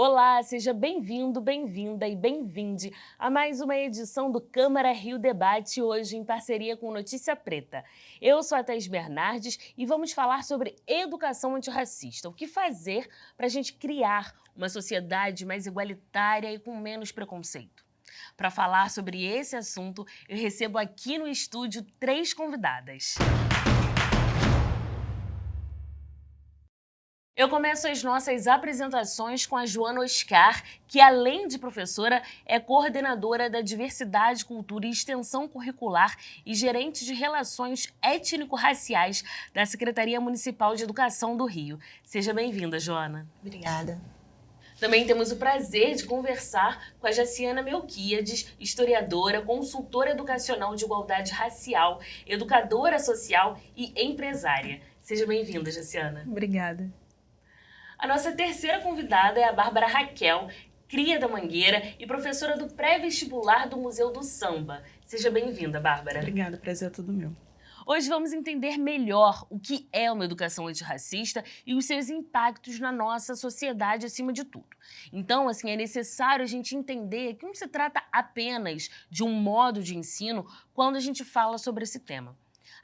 Olá, seja bem-vindo, bem-vinda e bem-vinde a mais uma edição do Câmara Rio Debate, hoje em parceria com Notícia Preta. Eu sou a Thaís Bernardes e vamos falar sobre educação antirracista. O que fazer para a gente criar uma sociedade mais igualitária e com menos preconceito? Para falar sobre esse assunto, eu recebo aqui no estúdio 3 convidadas. Eu começo as nossas apresentações com a Joana Oscar, que além de professora, é coordenadora da Diversidade, Cultura e Extensão Curricular e gerente de Relações Étnico-Raciais da Secretaria Municipal de Educação do Rio. Seja bem-vinda, Joana. Obrigada. Também temos o prazer de conversar com a Jaciana Melquíades, historiadora, consultora educacional de igualdade racial, educadora social e empresária. Seja bem-vinda, Jaciana. Obrigada. A nossa terceira convidada é a Bárbara Raquel, cria da Mangueira e professora do pré-vestibular do Museu do Samba. Seja bem-vinda, Bárbara. Obrigada, prazer é todo meu. Hoje vamos entender melhor o que é uma educação antirracista e os seus impactos na nossa sociedade acima de tudo. Então, é necessário a gente entender que não se trata apenas de um modo de ensino quando a gente fala sobre esse tema.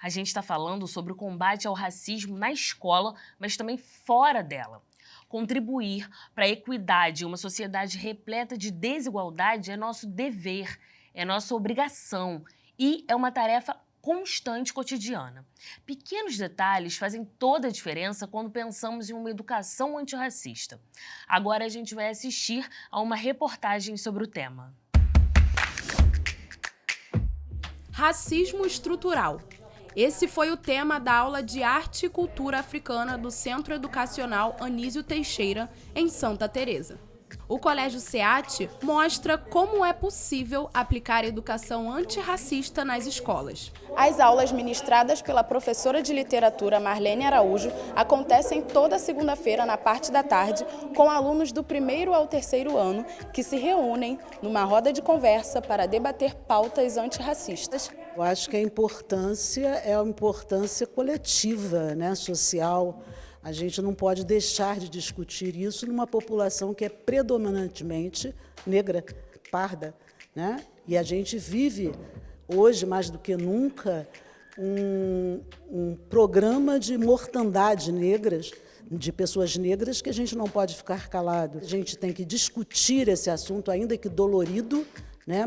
A gente está falando sobre o combate ao racismo na escola, mas também fora dela. Contribuir para a equidade em uma sociedade repleta de desigualdade é nosso dever, é nossa obrigação e é uma tarefa constante cotidiana. Pequenos detalhes fazem toda a diferença quando pensamos em uma educação antirracista. Agora a gente vai assistir a uma reportagem sobre o tema. Racismo estrutural. Esse foi o tema da aula de Arte e Cultura Africana do Centro Educacional Anísio Teixeira, em Santa Teresa. O Colégio SEAT mostra como é possível aplicar a educação antirracista nas escolas. As aulas ministradas pela professora de literatura Marlene Araújo acontecem toda segunda-feira na parte da tarde com alunos do 1º ao 3º ano que se reúnem numa roda de conversa para debater pautas antirracistas. Eu acho que a importância é uma importância coletiva, social. A gente não pode deixar de discutir isso numa população que é predominantemente negra, parda, E a gente vive, hoje, mais do que nunca, um programa de mortandade negras, de pessoas negras, que a gente não pode ficar calado. A gente tem que discutir esse assunto, ainda que dolorido,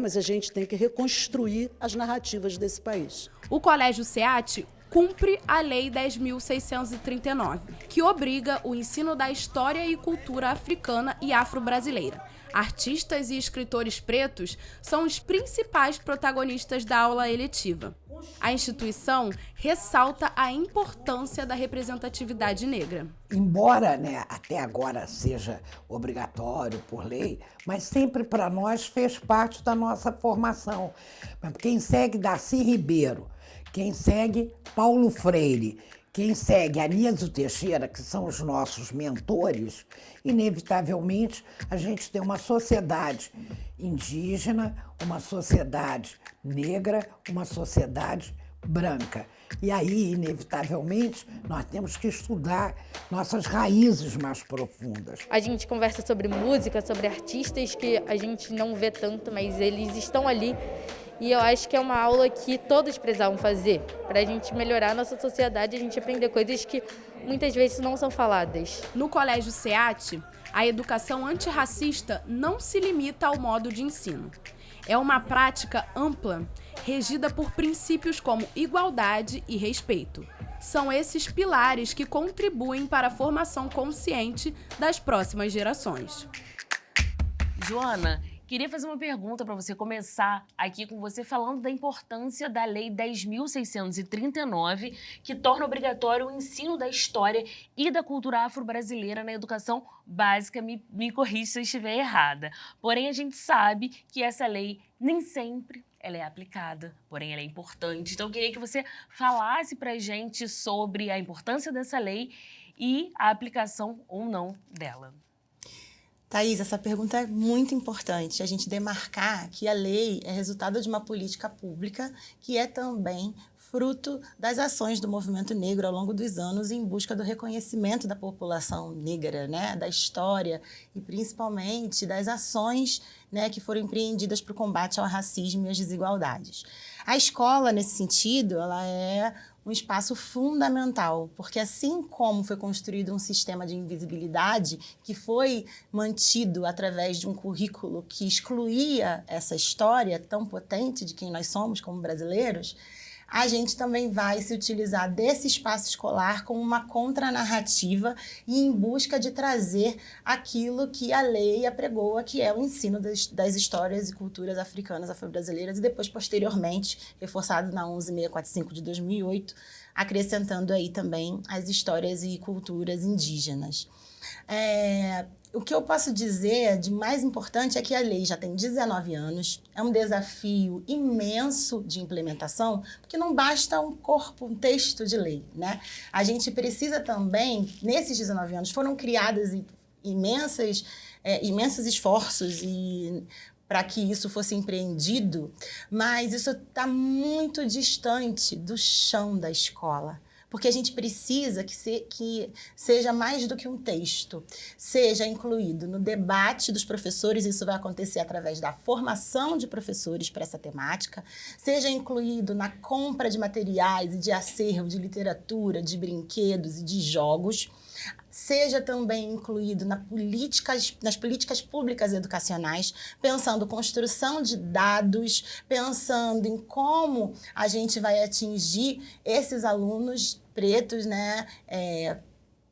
mas a gente tem que reconstruir as narrativas desse país. O Colégio SEAT cumpre a Lei 10.639, que obriga o ensino da história e cultura africana e afro-brasileira. Artistas e escritores pretos são os principais protagonistas da aula eletiva. A instituição ressalta a importância da representatividade negra. Embora até agora seja obrigatório por lei, mas sempre para nós fez parte da nossa formação. Quem segue Darcy Ribeiro, quem segue Paulo Freire, quem segue Anísio Teixeira, que são os nossos mentores, inevitavelmente a gente tem uma sociedade indígena, uma sociedade negra, uma sociedade branca. E aí, inevitavelmente, nós temos que estudar nossas raízes mais profundas. A gente conversa sobre música, sobre artistas que a gente não vê tanto, mas eles estão ali. E eu acho que é uma aula que todos precisavam fazer, para a gente melhorar a nossa sociedade, a gente aprender coisas que muitas vezes não são faladas. No Colégio SEAT, a educação antirracista não se limita ao modo de ensino. É uma prática ampla, regida por princípios como igualdade e respeito. São esses pilares que contribuem para a formação consciente das próximas gerações. Joana, queria fazer uma pergunta para você, começar aqui com você falando da importância da Lei 10.639, que torna obrigatório o ensino da história e da cultura afro-brasileira na educação básica. Me corrija se eu estiver errada. Porém, a gente sabe que essa lei nem sempre ela é aplicada, porém ela é importante. Então, eu queria que você falasse para a gente sobre a importância dessa lei e a aplicação ou não dela. Thaís, essa pergunta é muito importante, a gente demarcar que a lei é resultado de uma política pública que é também fruto das ações do movimento negro ao longo dos anos em busca do reconhecimento da população negra, né, da história e principalmente das ações, né, que foram empreendidas para o combate ao racismo e às desigualdades. A escola, nesse sentido, ela é um espaço fundamental, porque assim como foi construído um sistema de invisibilidade que foi mantido através de um currículo que excluía essa história tão potente de quem nós somos como brasileiros, a gente também vai se utilizar desse espaço escolar como uma contranarrativa e em busca de trazer aquilo que a lei apregoa, que é o ensino das histórias e culturas africanas, afro-brasileiras, e depois, posteriormente, reforçado na 11645 de 2008, acrescentando aí também as histórias e culturas indígenas. O que eu posso dizer de mais importante é que a lei já tem 19 anos, é um desafio imenso de implementação, porque não basta um corpo, um texto de lei, né? A gente precisa também, nesses 19 anos, foram criadas imensos esforços para que isso fosse empreendido, mas isso está muito distante do chão da escola. Porque a gente precisa que seja mais do que um texto, seja incluído no debate dos professores, isso vai acontecer através da formação de professores para essa temática, seja incluído na compra de materiais e de acervo de literatura, de brinquedos e de jogos, seja também incluído nas políticas públicas educacionais, pensando construção de dados, pensando em como a gente vai atingir esses alunos pretos, né,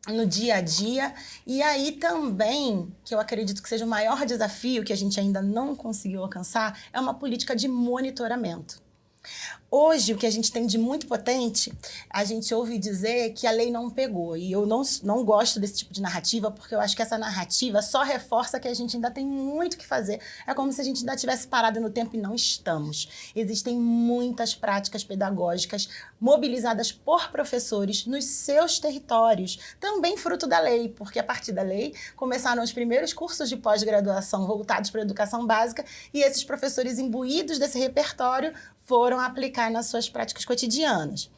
no dia a dia. E aí também, que eu acredito que seja o maior desafio que a gente ainda não conseguiu alcançar, é uma política de monitoramento. Hoje, o que a gente tem de muito potente, a gente ouve dizer que a lei não pegou. E eu não gosto desse tipo de narrativa, porque eu acho que essa narrativa só reforça que a gente ainda tem muito o que fazer. É como se a gente ainda tivesse parado no tempo e não estamos. Existem muitas práticas pedagógicas mobilizadas por professores nos seus territórios, também fruto da lei, porque a partir da lei começaram os primeiros cursos de pós-graduação voltados para a educação básica e esses professores imbuídos desse repertório foram aplicar nas suas práticas cotidianas.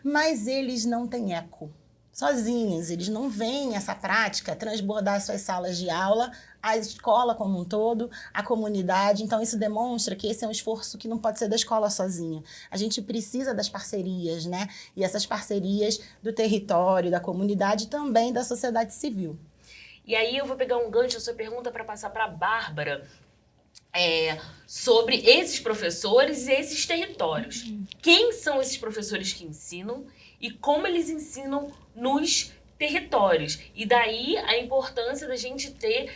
Mas eles não têm eco. Sozinhos, eles não veem essa prática transbordar as suas salas de aula, a escola como um todo, a comunidade. Então, isso demonstra que esse é um esforço que não pode ser da escola sozinha. A gente precisa das parcerias, né? E essas parcerias do território, da comunidade e também da sociedade civil. E aí eu vou pegar um gancho da sua pergunta para passar para a Bárbara, sobre esses professores e esses territórios. Quem são esses professores que ensinam e como eles ensinam nos territórios? E daí a importância da gente ter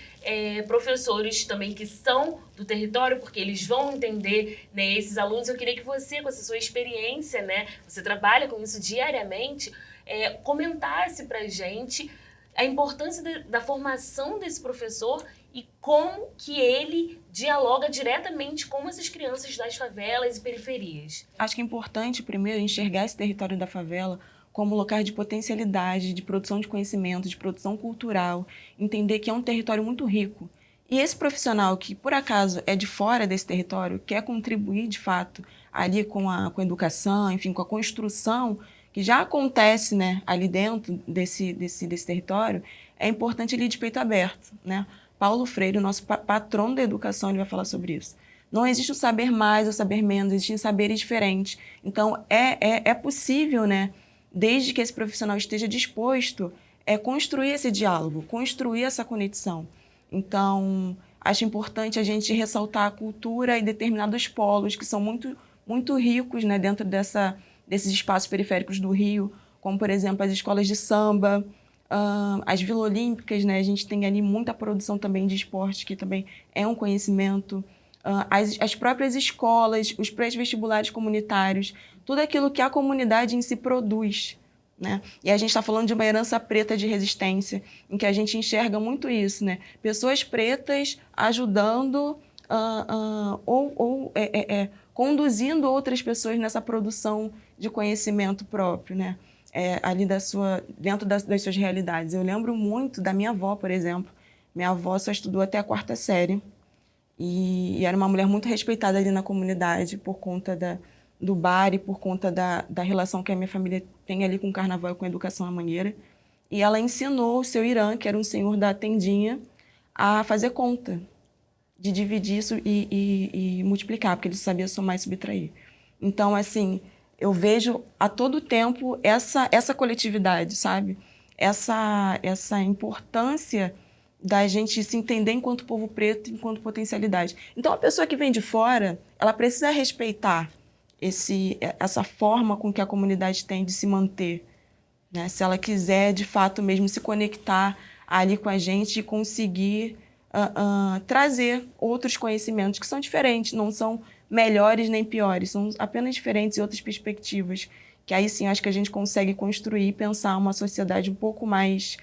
professores também que são do território, porque eles vão entender, né, esses alunos. Eu queria que você, com essa sua experiência, né, você trabalha com isso diariamente, comentasse pra gente a importância da formação desse professor e como que ele dialoga diretamente com essas crianças das favelas e periferias. Acho que é importante, primeiro, enxergar esse território da favela como lugar de potencialidade, de produção de conhecimento, de produção cultural, entender que é um território muito rico. E esse profissional que, por acaso, é de fora desse território, quer contribuir, de fato, ali com a educação, enfim, com a construção que já acontece, né, ali dentro desse território, é importante ele ir de peito aberto, né? Paulo Freire, o nosso patrono da educação, ele vai falar sobre isso. Não existe o saber mais ou saber menos, existem saberes diferentes. Então, é possível, né, desde que esse profissional esteja disposto a construir esse diálogo, construir essa conexão. Então, acho importante a gente ressaltar a cultura e determinados polos que são muito, muito ricos, né, dentro desses espaços periféricos do Rio, como, por exemplo, as escolas de samba, as Vila Olímpicas, né? A gente tem ali muita produção também de esporte, que também é um conhecimento. As próprias escolas, os pré-vestibulares comunitários, tudo aquilo que a comunidade em si produz, né? E a gente está falando de uma herança preta de resistência, em que a gente enxerga muito isso, né? Pessoas pretas ajudando conduzindo outras pessoas nessa produção de conhecimento próprio, né? Ali dentro das suas realidades. Eu lembro muito da minha avó, por exemplo. Minha avó só estudou até a 4ª série e era uma mulher muito respeitada ali na comunidade por conta do bar e por conta da relação que a minha família tem ali com o carnaval e com a educação à mangueira. E ela ensinou o seu Irã, que era um senhor da tendinha, a fazer conta, de dividir isso e multiplicar, porque ele sabia somar e subtrair. Então, assim, eu vejo a todo tempo essa coletividade, sabe? Essa importância da gente se entender enquanto povo preto, enquanto potencialidade. Então, a pessoa que vem de fora, ela precisa respeitar essa forma com que a comunidade tem de se manter, né? Se ela quiser, de fato, mesmo se conectar ali com a gente e conseguir trazer outros conhecimentos que são diferentes, não são melhores nem piores, são apenas diferentes e outras perspectivas, que aí sim acho que a gente consegue construir e pensar uma sociedade um pouco mais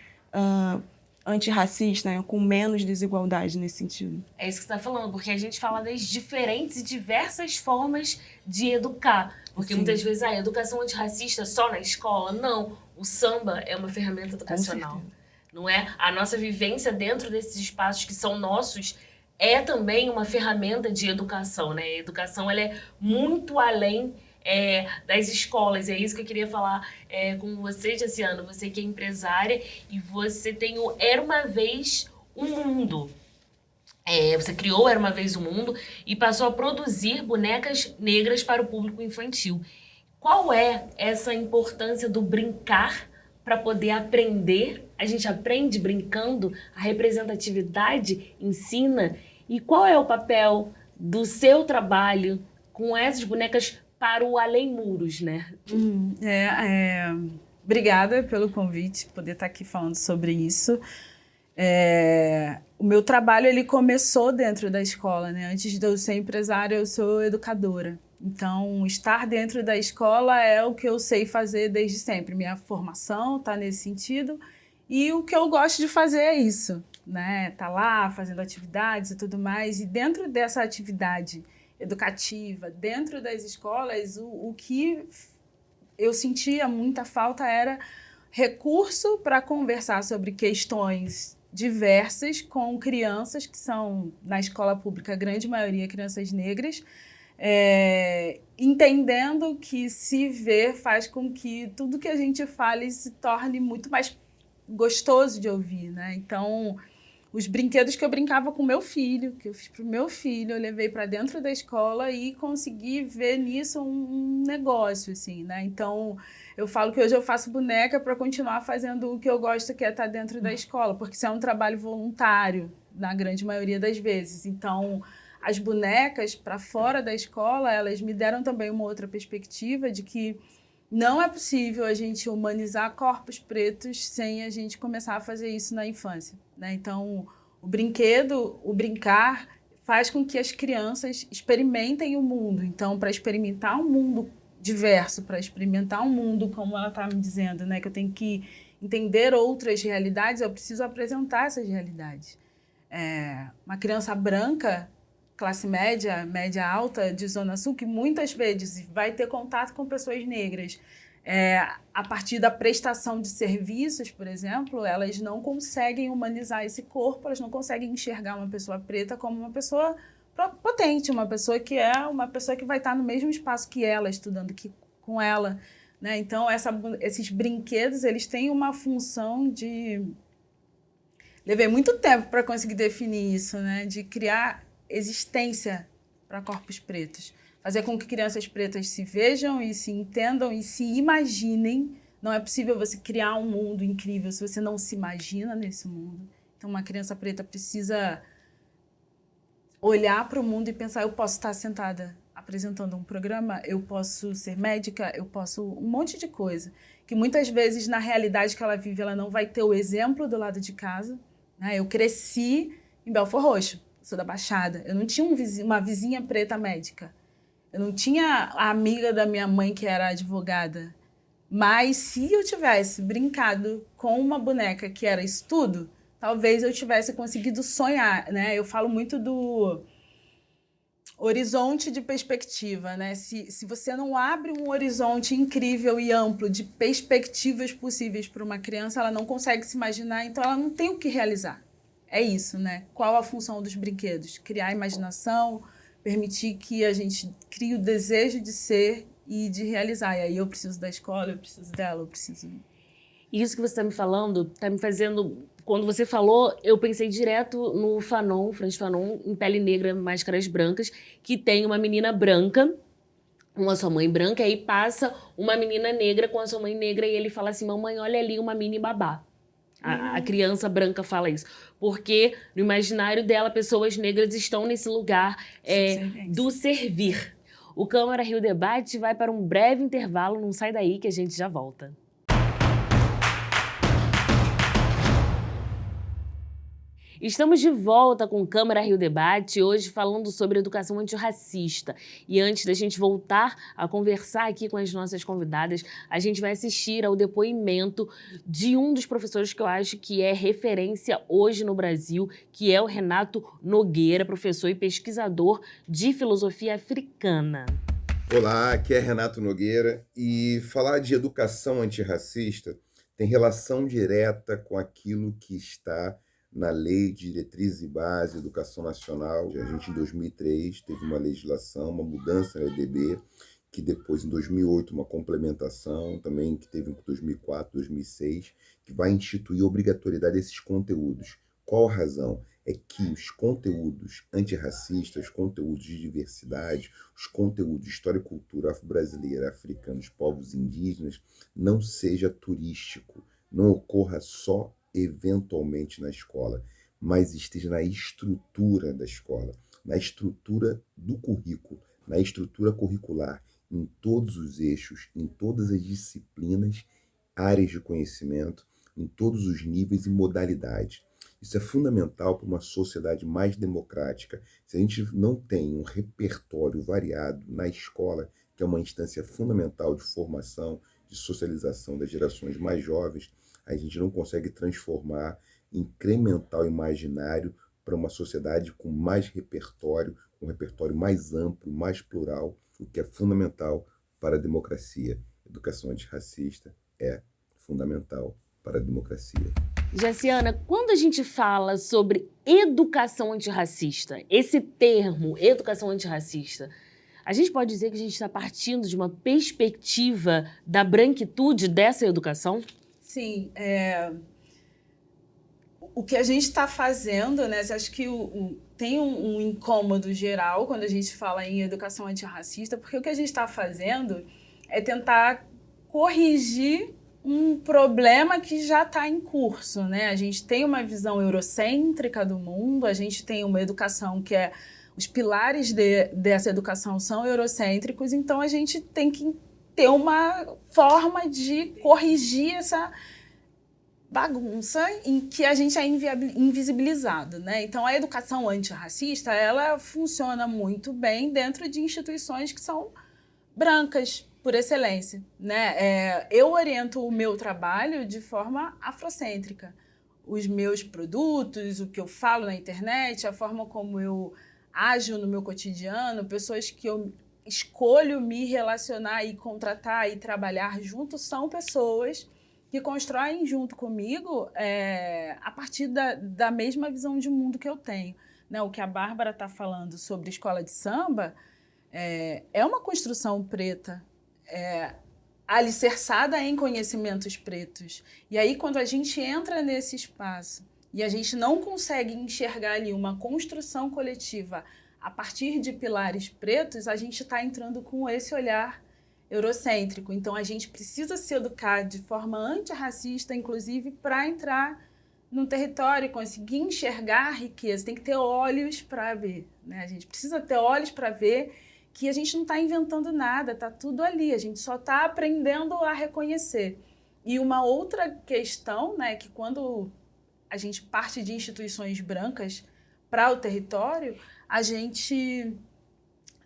antirracista, né? Com menos desigualdade nesse sentido. É isso que você está falando, porque a gente fala das diferentes e diversas formas de educar. Porque muitas vezes a educação antirracista só na escola, não. O samba é uma ferramenta educacional, não é? A nossa vivência dentro desses espaços que são nossos é também uma ferramenta de educação, né? A educação ela é muito além das escolas. É isso que eu queria falar com você, Jaciano. Você que é empresária e você tem o Era Uma Vez um Mundo. Você criou Era Uma Vez um Mundo e passou a produzir bonecas negras para o público infantil. Qual é essa importância do brincar para poder aprender? A gente aprende brincando, a representatividade ensina. E qual é o papel do seu trabalho com essas bonecas para o Além Muros, né? Obrigada pelo convite, poder estar aqui falando sobre isso. O meu trabalho ele começou dentro da escola, né? Antes de eu ser empresária, eu sou educadora. Então, estar dentro da escola é o que eu sei fazer desde sempre. Minha formação está nesse sentido e o que eu gosto de fazer é isso, né? Tá lá fazendo atividades e tudo mais. E dentro dessa atividade educativa, dentro das escolas, o que eu sentia muita falta era recurso para conversar sobre questões diversas com crianças que são, na escola pública, a grande maioria crianças negras, entendendo que se ver faz com que tudo que a gente fale se torne muito mais gostoso de ouvir, né? Então, os brinquedos que eu brincava com meu filho, que eu fiz para o meu filho, eu levei para dentro da escola e consegui ver nisso um negócio, assim, né? Então, eu falo que hoje eu faço boneca para continuar fazendo o que eu gosto, que é estar dentro da escola, porque isso é um trabalho voluntário, na grande maioria das vezes. Então, as bonecas para fora da escola, elas me deram também uma outra perspectiva de que não é possível a gente humanizar corpos pretos sem a gente começar a fazer isso na infância, né? Então, o brincar, faz com que as crianças experimentem o mundo. Então, para experimentar um mundo diverso, para experimentar um mundo, como ela está me dizendo, né, que eu tenho que entender outras realidades, eu preciso apresentar essas realidades. Uma criança branca, classe média, média alta, de Zona Sul, que muitas vezes vai ter contato com pessoas negras. A partir da prestação de serviços, por exemplo, elas não conseguem humanizar esse corpo, elas não conseguem enxergar uma pessoa preta como uma pessoa potente, uma pessoa que vai estar no mesmo espaço que ela, estudando com ela, né? Então, esses brinquedos, eles têm uma função de... Levei muito tempo para conseguir definir isso, né? De criar existência para corpos pretos. Fazer com que crianças pretas se vejam e se entendam e se imaginem. Não é possível você criar um mundo incrível se você não se imagina nesse mundo. Então, uma criança preta precisa olhar para o mundo e pensar, eu posso estar sentada apresentando um programa, eu posso ser médica, eu posso um monte de coisa. Que muitas vezes, na realidade que ela vive, ela não vai ter o exemplo do lado de casa, né? Eu cresci em Belford Roxo, sou da Baixada. Eu não tinha uma vizinha preta médica. Eu não tinha a amiga da minha mãe que era advogada. Mas se eu tivesse brincado com uma boneca que era isso tudo, talvez eu tivesse conseguido sonhar, né? Eu falo muito do horizonte de perspectiva, né? Se você não abre um horizonte incrível e amplo de perspectivas possíveis para uma criança, ela não consegue se imaginar, então ela não tem o que realizar. É isso, né? Qual a função dos brinquedos? Criar imaginação, permitir que a gente crie o desejo de ser e de realizar. E aí eu preciso da escola, eu preciso dela, eu preciso... Isso que você está me falando, está me fazendo... Quando você falou, eu pensei direto no Fanon, Frantz Fanon, em Pele Negra, Máscaras Brancas, que tem uma menina branca, uma sua mãe branca, e aí passa uma menina negra com a sua mãe negra e ele fala assim, mamãe, olha ali uma mini babá. A criança branca fala isso. Porque no imaginário dela, pessoas negras estão nesse lugar do servir. O Câmara Rio Debate vai para um breve intervalo, não sai daí que a gente já volta. Estamos de volta com o Câmara Rio Debate, hoje falando sobre educação antirracista. E antes da gente voltar a conversar aqui com as nossas convidadas, a gente vai assistir ao depoimento de um dos professores que eu acho que é referência hoje no Brasil, que é o Renato Nogueira, professor e pesquisador de filosofia africana. Olá, aqui é Renato Nogueira e falar de educação antirracista tem relação direta com aquilo que está na Lei de Diretrizes e Bases de Educação Nacional. A gente, em 2003, teve uma legislação, uma mudança na LDB, que depois, em 2008, uma complementação também, que teve em 2004, 2006, que vai instituir a obrigatoriedade desses conteúdos. Qual a razão? É que os conteúdos antirracistas, os conteúdos de diversidade, os conteúdos de história e cultura afro-brasileira, africanos, povos indígenas, não seja turístico, não ocorra só eventualmente na escola, mas esteja na estrutura da escola, na estrutura do currículo, na estrutura curricular, em todos os eixos, em todas as disciplinas, áreas de conhecimento, em todos os níveis e modalidades. Isso é fundamental para uma sociedade mais democrática. Se a gente não tem um repertório variado na escola, que é uma instância fundamental de formação, de socialização das gerações mais jovens, a gente não consegue transformar, incrementar o imaginário para uma sociedade com mais repertório, um repertório mais amplo, mais plural, o que é fundamental para a democracia. Educação antirracista é fundamental para a democracia. Jaciana, quando a gente fala sobre educação antirracista, esse termo, educação antirracista, a gente pode dizer que a gente está partindo de uma perspectiva da branquitude dessa educação? Sim, o que a gente está fazendo, né? Acho que tem um incômodo geral quando a gente fala em educação antirracista, porque o que a gente está fazendo é tentar corrigir um problema que já está em curso, né? A gente tem uma visão eurocêntrica do mundo, a gente tem uma educação que os pilares dessa educação são eurocêntricos, então a gente tem que ter uma forma de corrigir essa bagunça em que a gente é invisibilizado, né? Então, a educação antirracista, ela funciona muito bem dentro de instituições que são brancas, por excelência, né? Eu oriento o meu trabalho de forma afrocêntrica. Os meus produtos, o que eu falo na internet, a forma como eu ajo no meu cotidiano, pessoas que eu escolho me relacionar e contratar e trabalhar junto são pessoas que constroem junto comigo a partir da mesma visão de mundo que eu tenho. Né? O que a Bárbara está falando sobre escola de samba é uma construção preta, alicerçada em conhecimentos pretos. E aí, quando a gente entra nesse espaço e a gente não consegue enxergar ali uma construção coletiva a partir de pilares pretos, a gente está entrando com esse olhar eurocêntrico. Então, a gente precisa se educar de forma antirracista, inclusive, para entrar num território e conseguir enxergar a riqueza. Tem que ter olhos para ver, né? A gente precisa ter olhos para ver que a gente não está inventando nada, está tudo ali, a gente só está aprendendo a reconhecer. E uma outra questão, né, que quando a gente parte de instituições brancas para o território, a gente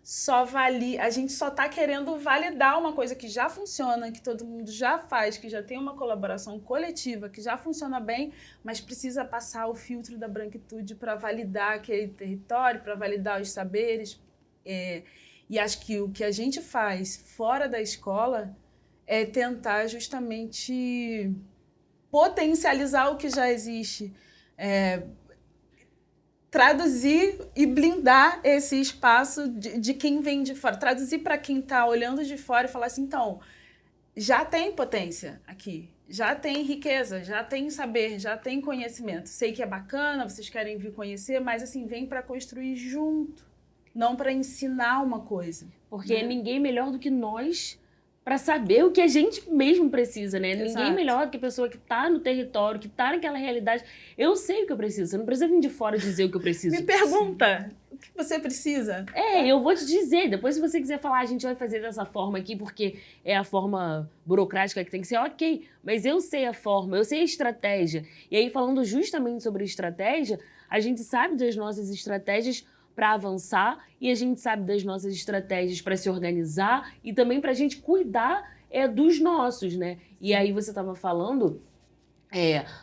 só está querendo validar uma coisa que já funciona, que todo mundo já faz, que já tem uma colaboração coletiva, que já funciona bem, mas precisa passar o filtro da branquitude para validar aquele território, para validar os saberes. E acho que o que a gente faz fora da escola é tentar justamente potencializar o que já existe. traduzir e blindar esse espaço de quem vem de fora. Traduzir para quem está olhando de fora e falar assim, então, já tem potência aqui, já tem riqueza, já tem saber, já tem conhecimento. Sei que é bacana, vocês querem vir conhecer, mas assim, vem para construir junto, não para ensinar uma coisa. Porque ninguém melhor do que nós para saber o que a gente mesmo precisa, né? Exato. Ninguém melhor do que a pessoa que tá no território, que tá naquela realidade. Eu sei o que eu preciso, você não precisa vir de fora dizer o que eu preciso. Me pergunta o que você precisa. Eu vou te dizer. Depois, se você quiser falar, a gente vai fazer dessa forma aqui, porque é a forma burocrática que tem que ser, ok. Mas eu sei a forma, eu sei a estratégia. E aí, falando justamente sobre estratégia, a gente sabe das nossas estratégias para avançar e a gente sabe das nossas estratégias para se organizar e também para a gente cuidar dos nossos, né? E aí você estava falando,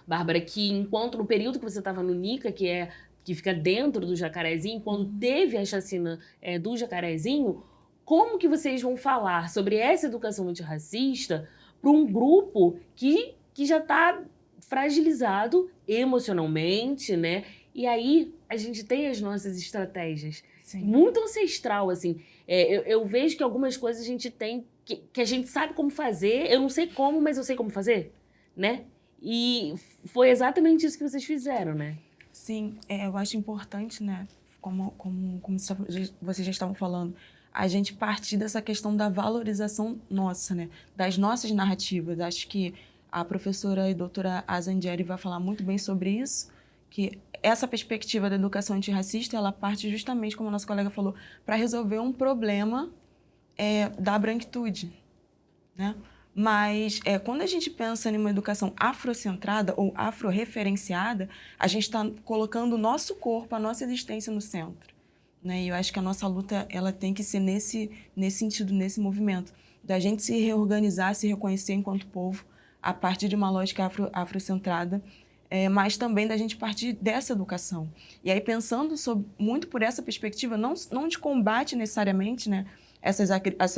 Bárbara, que enquanto no período que você estava no NICA, que fica dentro do Jacarezinho, quando teve a chacina do Jacarezinho, como que vocês vão falar sobre essa educação antirracista para um grupo que já está fragilizado emocionalmente, né? E aí a gente tem as nossas estratégias. Sim. Muito ancestral, assim. Eu vejo que algumas coisas a gente tem que a gente sabe como fazer. Eu não sei como, mas eu sei como fazer, né? E foi exatamente isso que vocês fizeram, né? Sim, eu acho importante, né, como vocês já estavam falando, a gente partir dessa questão da valorização nossa, né, das nossas narrativas. Acho que a professora e doutora Azandieri vai falar muito bem sobre isso, que essa perspectiva da educação antirracista, ela parte justamente, como a nossa colega falou, para resolver um problema da branquitude, né? Mas quando a gente pensa em uma educação afrocentrada ou afro-referenciada, a gente está colocando o nosso corpo, a nossa existência no centro, né? E eu acho que a nossa luta ela tem que ser nesse sentido, nesse movimento, da gente se reorganizar, se reconhecer enquanto povo, a partir de uma lógica afrocentrada, mas também da gente partir dessa educação. E aí, pensando muito por essa perspectiva, não de combate necessariamente, né, essas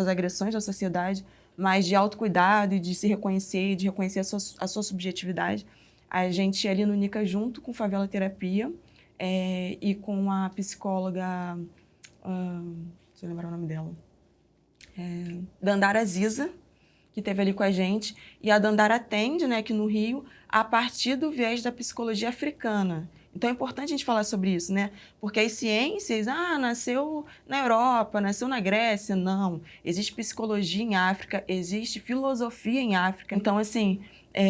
agressões da sociedade, mas de autocuidado e de se reconhecer, de reconhecer a sua subjetividade. A gente ali no NICA, junto com Favela Terapia e com a psicóloga, deixa eu lembrar o nome dela, Dandara Ziza, que esteve ali com a gente, e a Dandara atende, né, aqui no Rio, a partir do viés da psicologia africana. Então é importante a gente falar sobre isso, né? Porque as ciências, nasceu na Europa, nasceu na Grécia, não. Existe psicologia em África, existe filosofia em África. Então, assim,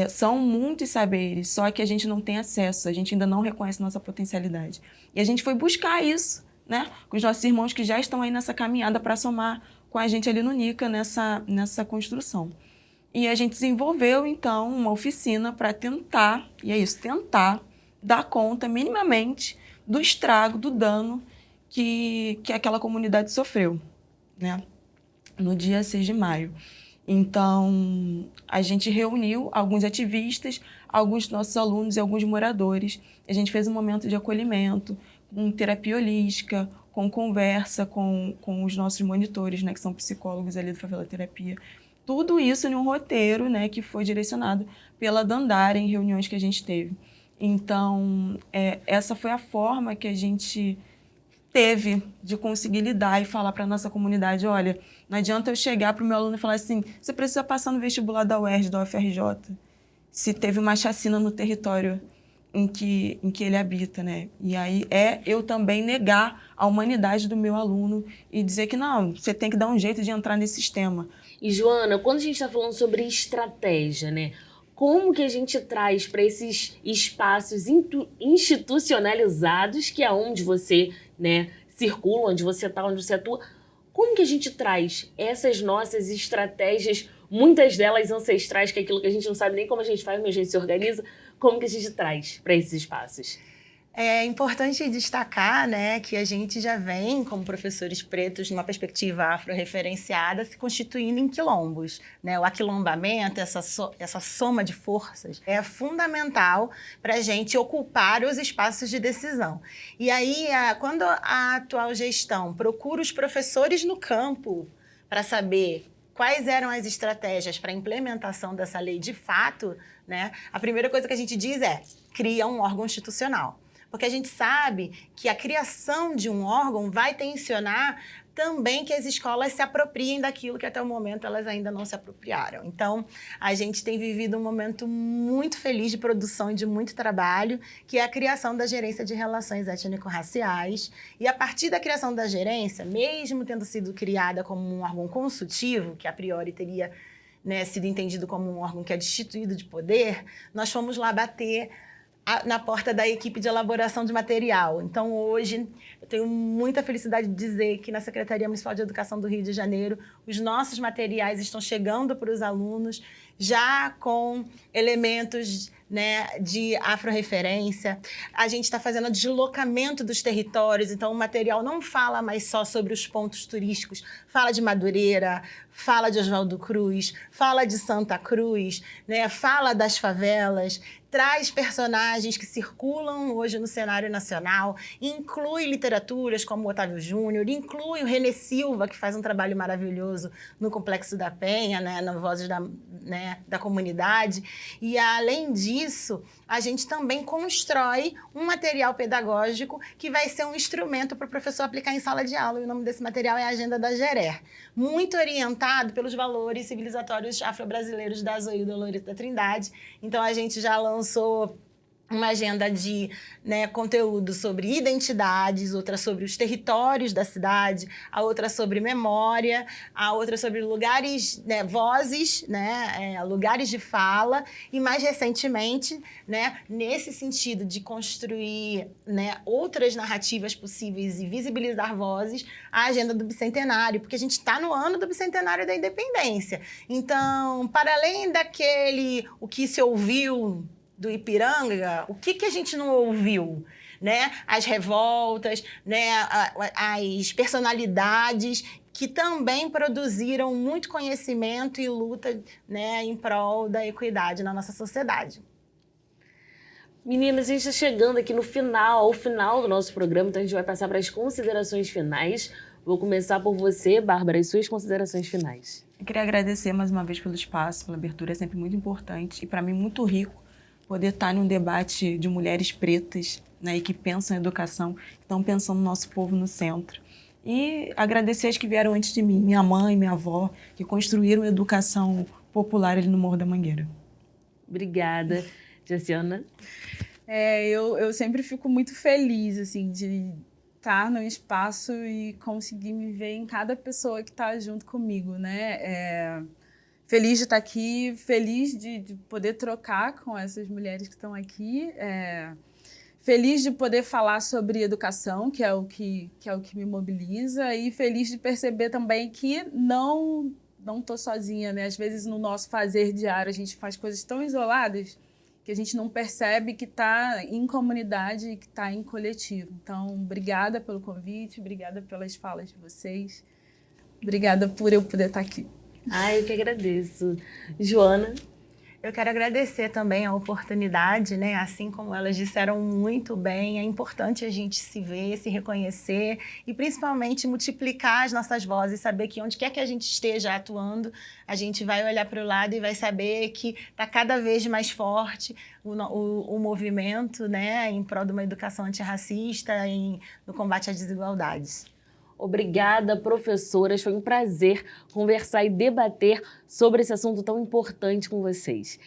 são muitos saberes, só que a gente não tem acesso, a gente ainda não reconhece nossa potencialidade. E a gente foi buscar isso, né? Com os nossos irmãos que já estão aí nessa caminhada para somar com a gente ali no NICA, nessa construção. E a gente desenvolveu, então, uma oficina para tentar, e é isso, tentar dar conta minimamente do estrago, do dano que aquela comunidade sofreu, né? No dia 6 de maio. Então, a gente reuniu alguns ativistas, alguns dos nossos alunos e alguns moradores. A gente fez um momento de acolhimento, com terapia holística, com conversa com os nossos monitores, né, que são psicólogos ali do Favela Terapia. Tudo isso em um roteiro, né, que foi direcionado pela Dandara em reuniões que a gente teve. Então, essa foi a forma que a gente teve de conseguir lidar e falar para a nossa comunidade, olha, não adianta eu chegar para o meu aluno e falar assim, você precisa passar no vestibular da UERJ, da UFRJ, se teve uma chacina no território em que ele habita, né? E aí eu também negar a humanidade do meu aluno e dizer que não, você tem que dar um jeito de entrar nesse sistema. E, Joana, quando a gente está falando sobre estratégia, né? Como que a gente traz para esses espaços institucionalizados, que é onde você, né, circula, onde você está, onde você atua, como que a gente traz essas nossas estratégias, muitas delas ancestrais, que é aquilo que a gente não sabe nem como a gente faz, mas a gente se organiza, como que a gente traz para esses espaços? É importante destacar, né, que a gente já vem, como professores pretos, numa perspectiva afro-referenciada, se constituindo em quilombos, né? O aquilombamento, essa soma de forças, é fundamental para a gente ocupar os espaços de decisão. E aí, quando a atual gestão procura os professores no campo para saber quais eram as estratégias para a implementação dessa lei de fato, né, a primeira coisa que a gente diz cria um órgão institucional. Porque a gente sabe que a criação de um órgão vai tensionar também que as escolas se apropriem daquilo que até o momento elas ainda não se apropriaram. Então, a gente tem vivido um momento muito feliz de produção e de muito trabalho, que é a criação da Gerência de Relações Étnico-Raciais. E a partir da criação da gerência, mesmo tendo sido criada como um órgão consultivo, que a priori teria, né, sido entendido como um órgão que é destituído de poder, nós fomos lá bater na porta da equipe de elaboração de material. Então, hoje, eu tenho muita felicidade de dizer que na Secretaria Municipal de Educação do Rio de Janeiro, os nossos materiais estão chegando para os alunos já com elementos, né, de afro-referência. A gente está fazendo o deslocamento dos territórios, então o material não fala mais só sobre os pontos turísticos, fala de Madureira, fala de Oswaldo Cruz, fala de Santa Cruz, né, fala das favelas, traz personagens que circulam hoje no cenário nacional, inclui literaturas como Otávio Júnior, inclui o Renê Silva, que faz um trabalho maravilhoso no Complexo da Penha, né, na Vozes da Comunidade. E, além disso, a gente também constrói um material pedagógico que vai ser um instrumento para o professor aplicar em sala de aula. E o nome desse material é a Agenda da Gerer, muito orientado pelos valores civilizatórios afro-brasileiros da Zoilda Lourito da Trindade. Então, a gente já lançou uma agenda de, né, conteúdo sobre identidades, outra sobre os territórios da cidade, a outra sobre memória, a outra sobre lugares, né, vozes, né, lugares de fala, e mais recentemente, né, nesse sentido de construir, né, outras narrativas possíveis e visibilizar vozes, a agenda do Bicentenário, porque a gente está no ano do Bicentenário da Independência. Então, para além o que se ouviu do Ipiranga, o que a gente não ouviu? Né? As revoltas, né? As personalidades que também produziram muito conhecimento e luta, né, em prol da equidade na nossa sociedade. Meninas, a gente está chegando aqui ao final do nosso programa, então a gente vai passar para as considerações finais. Vou começar por você, Bárbara, as suas considerações finais. Eu queria agradecer mais uma vez pelo espaço, pela abertura, é sempre muito importante e para mim muito rico poder estar num debate de mulheres pretas, né, e que pensam em educação, que estão pensando no nosso povo no centro. E agradecer as que vieram antes de mim, minha mãe, minha avó, que construíram a educação popular ali no Morro da Mangueira. Obrigada. Jaciana? Eu sempre fico muito feliz, assim, de estar no espaço e conseguir me ver em cada pessoa que está junto comigo, né? Feliz de estar aqui, feliz de poder trocar com essas mulheres que estão aqui, feliz de poder falar sobre educação, que é o que me mobiliza, e feliz de perceber também que não estou sozinha, né? Às vezes no nosso fazer diário a gente faz coisas tão isoladas que a gente não percebe que está em comunidade e que está em coletivo. Então, obrigada pelo convite, obrigada pelas falas de vocês, obrigada por eu poder estar aqui. Eu que agradeço. Joana? Eu quero agradecer também a oportunidade, né? Assim como elas disseram muito bem, é importante a gente se ver, se reconhecer e principalmente multiplicar as nossas vozes, saber que onde quer que a gente esteja atuando, a gente vai olhar para o lado e vai saber que está cada vez mais forte o movimento, né, em prol de uma educação antirracista, no combate às desigualdades. Obrigada, professoras. Foi um prazer conversar e debater sobre esse assunto tão importante com vocês.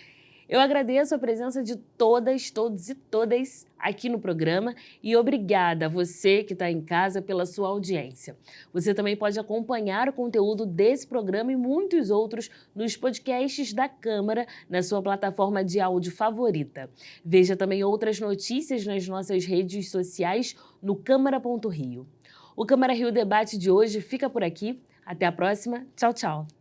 Eu agradeço a presença de todas, todos e todas aqui no programa e obrigada a você que está em casa pela sua audiência. Você também pode acompanhar o conteúdo desse programa e muitos outros nos podcasts da Câmara, na sua plataforma de áudio favorita. Veja também outras notícias nas nossas redes sociais no Câmara.rio. O Câmara Rio Debate de hoje fica por aqui. Até a próxima. Tchau, tchau.